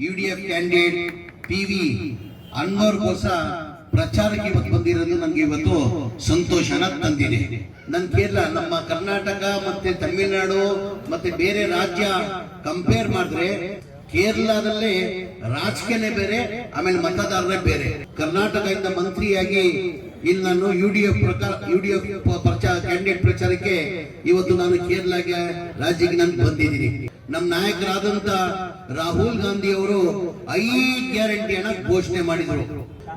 UDF candidate PV Anwar ಗೋಸ ಪ್ರಚಾರಕ್ಕೆ ಇವತ್ತು ಬಂದಿರೋದು ನನಗೆ ಇವತ್ತು ಸಂತೋಷನ ತಂದಿದೆ. ನನ್ನ ಕೇರಳ, ನಮ್ಮ ಕರ್ನಾಟಕ ಮತ್ತೆ ತಮಿಳುನಾಡು ಮತ್ತೆ ಬೇರೆ ರಾಜ್ಯ ಕಂಪೇರ್ ಮಾಡಿದ್ರೆ ಕೇರಳದಲ್ಲೇ ರಾಜಕೀಯನೇ ಬೇರೆ, ಆಮೇಲೆ ಮತದಾರರೇ ಬೇರೆ. ಕರ್ನಾಟಕದಿಂದ ಮಂತ್ರಿಯಾಗಿ ಇಲ್ಲಿ ನಾನು ಯುಡಿಎಫ್ ಕ್ಯಾಂಡಿಡೇಟ್ ಪ್ರಚಾರಕ್ಕೆ ಇವತ್ತು ನಾನು ಕೇರಳಗೆ ರಾಜ್ಯಕ್ಕೆ ನಾನು ಬಂದಿದ್ದೀನಿ. ನಮ್ಮ ನಾಯಕರಾದಂತ ರಾಹುಲ್ ಗಾಂಧಿ ಅವರು 5 ಗ್ಯಾರಂಟಿಯನ್ನ ಘೋಷಣೆ ಮಾಡಿದ್ರು.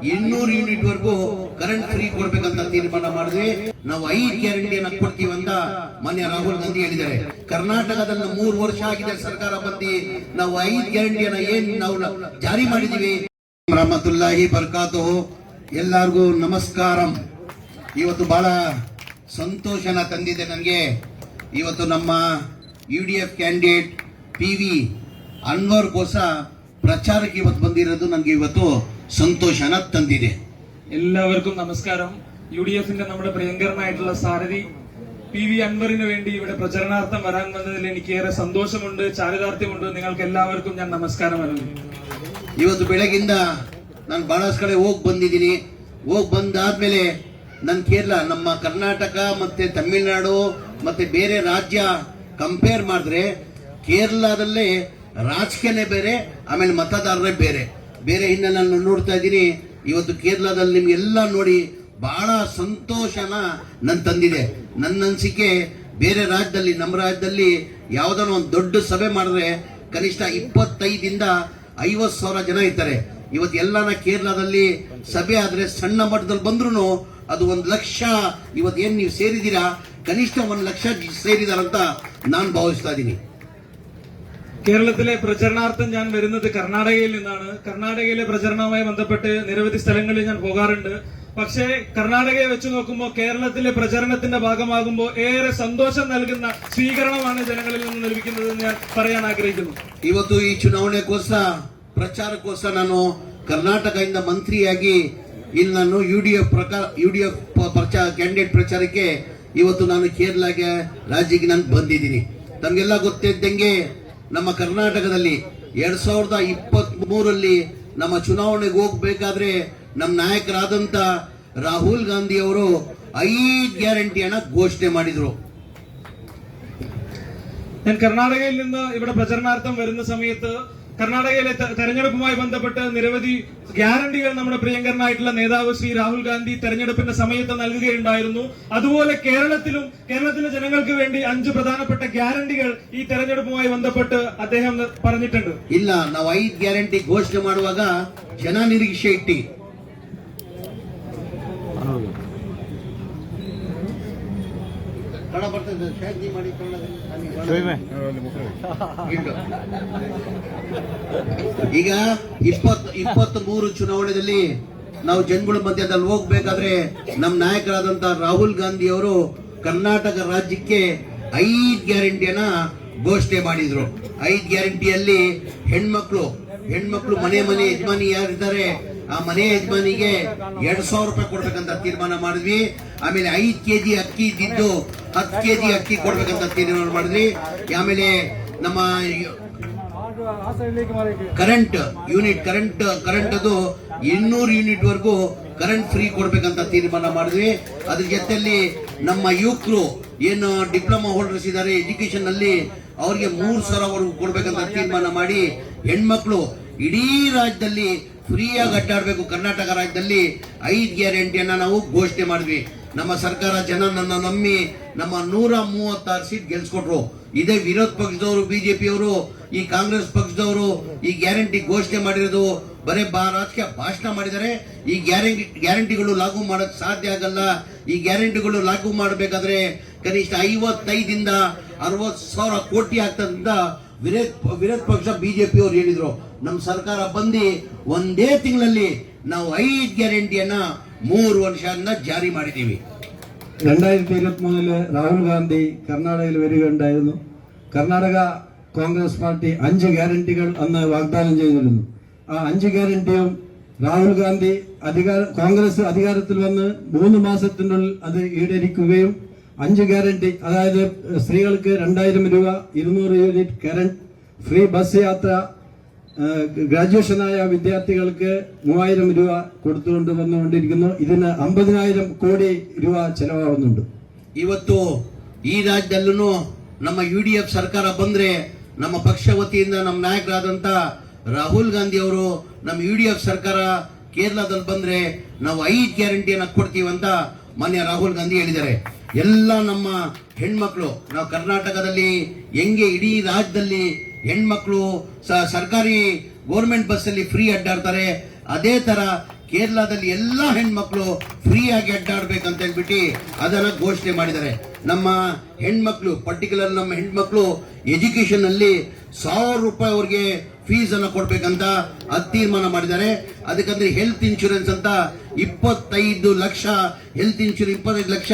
200 ಯೂನಿಟ್ ವರೆಗೂ ಕರೆಂಟ್ ಫ್ರೀ ಕೊಡ್ಬೇಕಂತ ತೀರ್ಮಾನ ಮಾಡಿದ್ವಿ. ನಾವು 5 ಗ್ಯಾರಂಟಿಯನ್ನ ಕೊಡ್ತೀವಂತ ಮಾನ್ಯ ರಾಹುಲ್ ಗಾಂಧಿ ಹೇಳಿದ್ದಾರೆ. ಕರ್ನಾಟಕದಲ್ಲಿ 3 ವರ್ಷ ಆಗಿದೆ ಸರ್ಕಾರ ಬಂದು, ನಾವು 5 ಗ್ಯಾರಂಟಿಯನ್ನ ಏನ್ ನಾವು ಜಾರಿ ಮಾಡಿದೀವಿ. ರಹಮತುಲ್ಲಾಹಿ ಬರ್ಕಾತುಹು. ಎಲ್ಲರಿಗೂ ನಮಸ್ಕಾರಂ. ಇವತ್ತು ಬಹಳ ಸಂತೋಷನ ತಂದಿದೆ ನನಗೆ. ಇವತ್ತು ನಮ್ಮ UDF ಕ್ಯಾಂಡಿಡೇಟ್ PV ಅನ್ವರ್ ಗೋಸ പ്രചാരಕ್ಕೆ ಇವತ್ತು ಬಂದಿರೋದು ನನಗೆ ಇವತ್ತು സന്തോഷന തന്നിದೆ. എല്ലാവർക്കും നമസ്കാരം. UDFന്റെ നമ്മുടെ പ്രിയങ്കരനായിട്ടുള്ള സാരഥി PV അൻവറിന് വേണ്ടി ഇവിടെ പ്രചരണാർത്ഥം വരാൻ വന്നതിൽ എനിക്ക് ഏറെ സന്തോഷമുണ്ട്, ചാരിതാർത്ഥ്യമുണ്ട്. നിങ്ങൾക്ക് എല്ലാവർക്കും ഞാൻ നമസ്കാരം അറിയിക്കുന്നു. ಇವತ್ತು ಬೆಳಗಿಂದ ನಾನು ಬಹಳಷ್ಟು ಕಡೆ ಹೋಗಿ ಬಂದಿದ್ದೀನಿ. ಹೋಗಿ ಬಂದಾದ್ಮೇಲೆ ನನ್ನ ಕೇರಳ, ನಮ್ಮ ಕರ್ನಾಟಕ ಮತ್ತೆ ತಮಿಳುನಾಡು ಮತ್ತೆ ಬೇರೆ ರಾಜ್ಯ ಕಂಪೇರ್ ಮಾಡಿದ್ರೆ ಕೇರಳದಲ್ಲೇ ರಾಜಕೀಯನೇ ಬೇರೆ, ಆಮೇಲೆ ಮತದಾರರೇ ಬೇರೆ ಬೇರೆ ಹಿನ್ನೆಲೆ ನಾನು ನೋಡ್ತಾ ಇದ್ದೀನಿ. ಇವತ್ತು ಕೇರಳದಲ್ಲಿ ನಿಮ್ಗೆಲ್ಲ ನೋಡಿ ಬಹಳ ಸಂತೋಷನ ನನ್ ತಂದಿದೆ. ನನ್ನ ಅನಿಸಿಕೆ ಬೇರೆ ರಾಜ್ಯದಲ್ಲಿ, ನಮ್ಮ ರಾಜ್ಯದಲ್ಲಿ ಯಾವ್ದಾನ ಒಂದು ದೊಡ್ಡ ಸಭೆ ಮಾಡಿದ್ರೆ ಕನಿಷ್ಠ 25ರಿಂದ 50,000 ಜನ ಇರ್ತಾರೆ. ಇವತ್ತು ಎಲ್ಲಾನ ಕೇರಳದಲ್ಲಿ ಸಭೆ ಆದ್ರೆ ಸಣ್ಣ ಮಟ್ಟದಲ್ಲಿ ಬಂದ್ರು ಅದು 1 ಲಕ್ಷ. ಇವತ್ತು ಏನ್ ನೀವು ಸೇರಿದ್ದೀರಾ, കനിഷ്ഠ 1 ലക്ഷം ಸೇರಿದಾರಂತ ನಾನು ಭಾವಿಸ್ತಾ ಇದ್ದೀನಿ. കേരളത്തിലെ പ്രചരണാർത്ഥം ഞാൻ വരുന്നത് കർണാടകയിൽ നിന്നാണ്. കർണാടകയിലെ പ്രചരണവുമായി ബന്ധപ്പെട്ട് നിരവധി സ്ഥലങ്ങളിൽ ഞാൻ പോകാറുണ്ട്. പക്ഷേ കർണാടകയെ വെച്ച് നോക്കുമ്പോൾ കേരളത്തിലെ പ്രചരണത്തിന്റെ ഭാഗമാകുമ്പോൾ ഏറെ സന്തോഷം നൽകുന്ന സ്വീകരണമാണ് ജനങ്ങളിൽ നിന്ന് ലഭിക്കുന്നതെന്ന് ഞാൻ പറയാൻ ആഗ്രഹിക്കുന്നു. ಇವತ್ತು ಈ ಚುನಾವಣೆಗೋಸ್ಕರ ಪ್ರಚಾರಕ್ಕೋಸ್ಕರ ನಾನು ಕರ್ನಾಟಕದಿಂದ ಮಂತ್ರಿಯಾಗಿ ಇಲ್ಲಿ ನಾನು UDF ಕ್ಯಾಂಡಿಡೇಟ್ ಪ್ರಚಾರಕ್ಕೆ ಇವತ್ತು ನಾನು ಕೇರಳಗೆ ರಾಜ್ಯಕ್ಕೆ ನಾನು ಬಂದಿದ್ದೀನಿ. ತಮಗೆಲ್ಲ ಗೊತ್ತಿದ್ದಂಗೆ ನಮ್ಮ ಕರ್ನಾಟಕದಲ್ಲಿ 2023 ನಮ್ಮ ಚುನಾವಣೆಗೆ ಹೋಗ್ಬೇಕಾದ್ರೆ ನಮ್ಮ ನಾಯಕರಾದಂತ ರಾಹುಲ್ ಗಾಂಧಿ ಅವರು 5 ಗ್ಯಾರಂಟಿಯನ್ನ ಘೋಷಣೆ ಮಾಡಿದ್ರು. ഞാൻ കർണാടകയിൽ നിന്ന് ഇവിടെ പ്രചരണാർത്ഥം വരുന്ന സമയത്ത് കർണാടകയിലെ തെരഞ്ഞെടുപ്പുമായി ബന്ധപ്പെട്ട് നിരവധി ഗ്യാരണ്ടികൾ നമ്മുടെ പ്രിയങ്കരനായിട്ടുള്ള നേതാവ് ശ്രീ രാഹുൽ ഗാന്ധി തെരഞ്ഞെടുപ്പിന്റെ സമയത്ത് നൽകുകയുണ്ടായിരുന്നു. അതുപോലെ കേരളത്തിലെ ജനങ്ങൾക്ക് വേണ്ടി 5 പ്രധാനപ്പെട്ട ഗ്യാരണ്ടികൾ ഈ തെരഞ്ഞെടുപ്പുമായി ബന്ധപ്പെട്ട് അദ്ദേഹം പറഞ്ഞിട്ടുണ്ട്. ಇಲ್ಲ, ನಾವು 5 ಗ್ಯಾರಂಟಿ ಘೋಷಣೆ ಮಾಡುವಾಗ ಜನ ನಿರೀಕ್ಷೆ ಇಟ್ಟಿ. ಈಗ 23 ಚುನಾವಣೆಯಲ್ಲಿ ನಾವು ಜನಗಳ ಮಧ್ಯದಲ್ಲಿ ಹೋಗ್ಬೇಕಾದ್ರೆ ನಮ್ಮ ನಾಯಕರಾದಂತ ರಾಹುಲ್ ಗಾಂಧಿ ಅವರು ಕರ್ನಾಟಕ ರಾಜ್ಯಕ್ಕೆ 5 ಗ್ಯಾರಂಟಿಯನ್ನ ಘೋಷಣೆ ಮಾಡಿದ್ರು. 5 ಗ್ಯಾರಂಟಿಯಲ್ಲಿ ಹೆಣ್ಮಕ್ಳು ಮನೆ ಯಜಮಾನಿ ಯಾರಿದ್ದಾರೆ ಆ ಮನೆ ಯಜಮಾನಿಗೆ 2,000 ರೂಪಾಯಿ ಕೊಡ್ಬೇಕಂತ ತೀರ್ಮಾನ ಮಾಡಿದ್ವಿ. ಆಮೇಲೆ 5 kg ಅಕ್ಕಿ ಇದ್ದಿದ್ದು 10 kg ಅಕ್ಕಿ ಕೊಡ್ಬೇಕಂತ ತೀರ್ಮಾನ ಮಾಡಿದ್ವಿ. ಆಮೇಲೆ ನಮ್ಮ ಕರೆಂಟ್ ಅದು 200 ಯೂನಿಟ್ ವರೆಗೂ ಕರೆಂಟ್ ಫ್ರೀ ಕೊಡ್ಬೇಕಂತ ತೀರ್ಮಾನ ಮಾಡಿದ್ವಿ. ಅದ್ರ ಜೊತೆಯಲ್ಲಿ ನಮ್ಮ ಯುವಕರು ಏನು ಡಿಪ್ಲೊಮಾ ಹೋಲ್ಡರ್ಸ್ ಇದ್ದಾರೆ ಎಜುಕೇಶನ್ ನಲ್ಲಿ, ಅವ್ರಿಗೆ 3,000 ವರೆಗೂ ಕೊಡ್ಬೇಕಂತ ತೀರ್ಮಾನ ಮಾಡಿ ಹೆಣ್ಮಕ್ಳು ಇಡೀ ರಾಜ್ಯದಲ್ಲಿ ಫ್ರೀಯಾಗಿ ಅಡ್ಡಾಡಬೇಕು. ಕರ್ನಾಟಕ ರಾಜ್ಯದಲ್ಲಿ 5 ಗ್ಯಾರಂಟಿಯನ್ನ ನಾವು ಘೋಷಣೆ ಮಾಡಿದ್ವಿ. ನಮ್ಮ ಸರ್ಕಾರ ಜನ ನನ್ನ ನಂಬಿ ನಮ್ಮ 136 ಸೀಟ್ ಗೆಲ್ಸ್ಕೊಟ್ರು. ಇದೇ ವಿರೋಧ ಪಕ್ಷದವರು, ಬಿಜೆಪಿಯವರು, ಈ ಕಾಂಗ್ರೆಸ್ ಪಕ್ಷದವರು ಈ ಗ್ಯಾರಂಟಿ ಘೋಷಣೆ ಮಾಡಿರೋದು ಬರೇ ರಾಜಕೀಯ ಭಾಷಣ ಮಾಡಿದರೆ. ಈ ಗ್ಯಾರಂಟಿಗಳು ಲಾಗು ಮಾಡಕ್ ಸಾಧ್ಯ ಆಗಲ್ಲ. ಈ ಗ್ಯಾರಂಟಿಗಳು ಲಾಗು ಮಾಡಬೇಕಾದ್ರೆ ಕನಿಷ್ಠ 55ರಿಂದ 60,000 ಕೋಟಿ ಆಗ್ತದಂತ ವಿರೋಧ ಪಕ್ಷ ಬಿಜೆಪಿ ಅವರು ಹೇಳಿದ್ರು. ನಮ್ಮ ಸರ್ಕಾರ ಬಂದು ಒಂದೇ ತಿಂಗಳಲ್ಲಿ ನಾವು 5 ಗ್ಯಾರಂಟಿಯನ್ನ 3 ವರ್ಷದಿಂದ ಜಾರಿ ಮಾಡಿದ್ದೀವಿ. 2023 രാഹുൽ ഗാന്ധി കർണാടകയിൽ വരികയുണ്ടായിരുന്നു. കർണാടക കോൺഗ്രസ് പാർട്ടി 5 ഗ്യാരണ്ടികൾ അന്ന് വാഗ്ദാനം ചെയ്തിരുന്നു. ആ 5 ഗ്യാരണ്ടിയും രാഹുൽ ഗാന്ധി കോൺഗ്രസ് അധികാരത്തിൽ വന്ന് 3 മാസത്തിനുള്ളിൽ അത് ഈടേരിക്കുകയും 5 ഗ്യാരണ്ടി, അതായത് സ്ത്രീകൾക്ക് 2,000 രൂപ, 200 യൂണിറ്റ് കറന്റ്, ഫ്രീ ബസ് യാത്ര, ഗ്രാജുവേഷനായ വിദ്യാർത്ഥികൾക്ക് 3000 രൂപ കൊടുത്തുകൊണ്ട് വന്നുകൊണ്ടിരിക്കുന്നു. ഇതിന് 50,000 കോടി രൂപ ചെലവാകുന്നുണ്ട്. ಇವತ್ತು ಈ ರಾಜ್ಯದಲ್ಲೂ ನಮ್ಮ UDF ಸರ್ಕಾರ ಬಂದ್ರೆ ನಮ್ಮ ಪಕ್ಷ ವತಿಯಿಂದ ನಮ್ಮ ನಾಯಕರಾದಂತ ರಾಹುಲ್ ಗಾಂಧಿ ಅವರು ನಮ್ಮ UDF ಸರ್ಕಾರ ಕೇರಳದಲ್ಲಿ ಬಂದ್ರೆ ನಾವು 5 ಗ್ಯಾರಂಟಿಯನ್ನ ಕೊಡ್ತೀವಂತ ಮಾನ್ಯ ರಾಹುಲ್ ಗಾಂಧಿ ಹೇಳಿದ್ದಾರೆ. ಎಲ್ಲ ನಮ್ಮ ಹೆಣ್ಮಕ್ಳು ನಾವು ಕರ್ನಾಟಕದಲ್ಲಿ ಹೆಂಗೆ ಇಡೀ ರಾಜ್ಯದಲ್ಲಿ ಹೆಣ್ಮಕ್ಳು ಸರ್ಕಾರಿ ಗೌರ್ಮೆಂಟ್ ಬಸ್ ಅಲ್ಲಿ ಫ್ರೀ ಅಡ್ಡಾಡ್ತಾರೆ, ಅದೇ ತರ ಕೇರಳದಲ್ಲಿ ಎಲ್ಲಾ ಹೆಣ್ಮಕ್ಳು ಫ್ರೀ ಆಗಿ ಅಡ್ಡಾಡ್ಬೇಕಂತ ಹೇಳ್ಬಿಟ್ಟು ಅದನ್ನ ಘೋಷಣೆ ಮಾಡಿದ್ದಾರೆ. ನಮ್ಮ ಹೆಣ್ಮಕ್ಳು ಪರ್ಟಿಕ್ಯುಲರ್ ನಮ್ಮ ಹೆಣ್ಮಕ್ಳು ಎಜುಕೇಶನ್ ಅಲ್ಲಿ 1,000 ರೂಪಾಯಿ ಅವ್ರಿಗೆ ಫೀಸ್ ಅನ್ನ ಕೊಡ್ಬೇಕಂತ ಅದು ತೀರ್ಮಾನ ಮಾಡಿದ್ದಾರೆ. ಅದಕ್ಕಂದ್ರೆ ಹೆಲ್ತ್ ಇನ್ಶೂರೆನ್ಸ್ ಅಂತ 25 lakh health insurance 25 lakh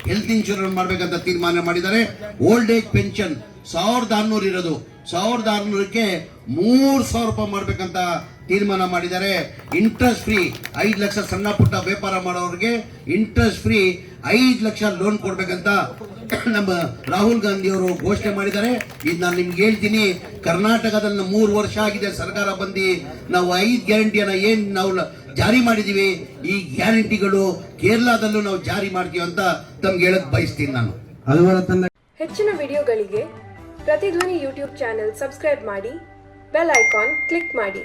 health insurance ಮಾಡ್ಬೇಕಂತ ತೀರ್ಮಾನ ಮಾಡಿದ್ದಾರೆ. ಓಲ್ಡ್ ಏಜ್ ಪೆನ್ಷನ್ 1,600 ಇರೋದು 1,600ಕ್ಕೆ 3,000 ರೂಪಾಯಿ ಮಾಡ್ಬೇಕಂತ ತೀರ್ಮಾನ ಮಾಡಿದ್ದಾರೆ. ಇಂಟ್ರೆಸ್ಟ್ ಫ್ರೀ 5 ಲಕ್ಷ ಸಣ್ಣ ಪುಟ್ಟ ವ್ಯಾಪಾರ ಮಾಡೋರಿಗೆ ಇಂಟ್ರೆಸ್ಟ್ ಫ್ರೀ 5 ಲಕ್ಷ ಲೋನ್ ಕೊಡ್ಬೇಕಂತ ನಮ್ಮ ರಾಹುಲ್ ಗಾಂಧಿ ಅವರು ಘೋಷಣೆ ಮಾಡಿದ್ದಾರೆ. ಇದು ನಾನು ನಿಮ್ಗೆ ಹೇಳ್ತೀನಿ, ಕರ್ನಾಟಕದಲ್ಲಿ 3 ವರ್ಷ ಆಗಿದೆ ಸರ್ಕಾರ ಬಂದು ನಾವು 5 ಗ್ಯಾರಂಟಿಯನ್ನ ಏನ್ ನಾವು ಜಾರಿ ಮಾಡಿದೀವಿ, ಈ ಗ್ಯಾರಂಟಿಗಳು ಕೇರಳದಲ್ಲೂ ನಾವು ಜಾರಿ ಮಾಡ್ತೀವಿ ಅಂತ ತಮ್ಗೆ ಹೇಳಕ್ ಬಯಸ್ತೀನಿ ನಾನು. അതുപോലെ തന്നെ ಹೆಚ್ಚಿನ ವಿಡಿಯೋಗಳಿಗೆ ಪ್ರತಿಧ್ವನಿ ಯೂಟ್ಯೂಬ್ ಚಾನೆಲ್ ಸಬ್ಸ್ಕ್ರೈಬ್ ಮಾಡಿ, ಬೆಲ್ ಐಕಾನ್ ಕ್ಲಿಕ್ ಮಾಡಿ.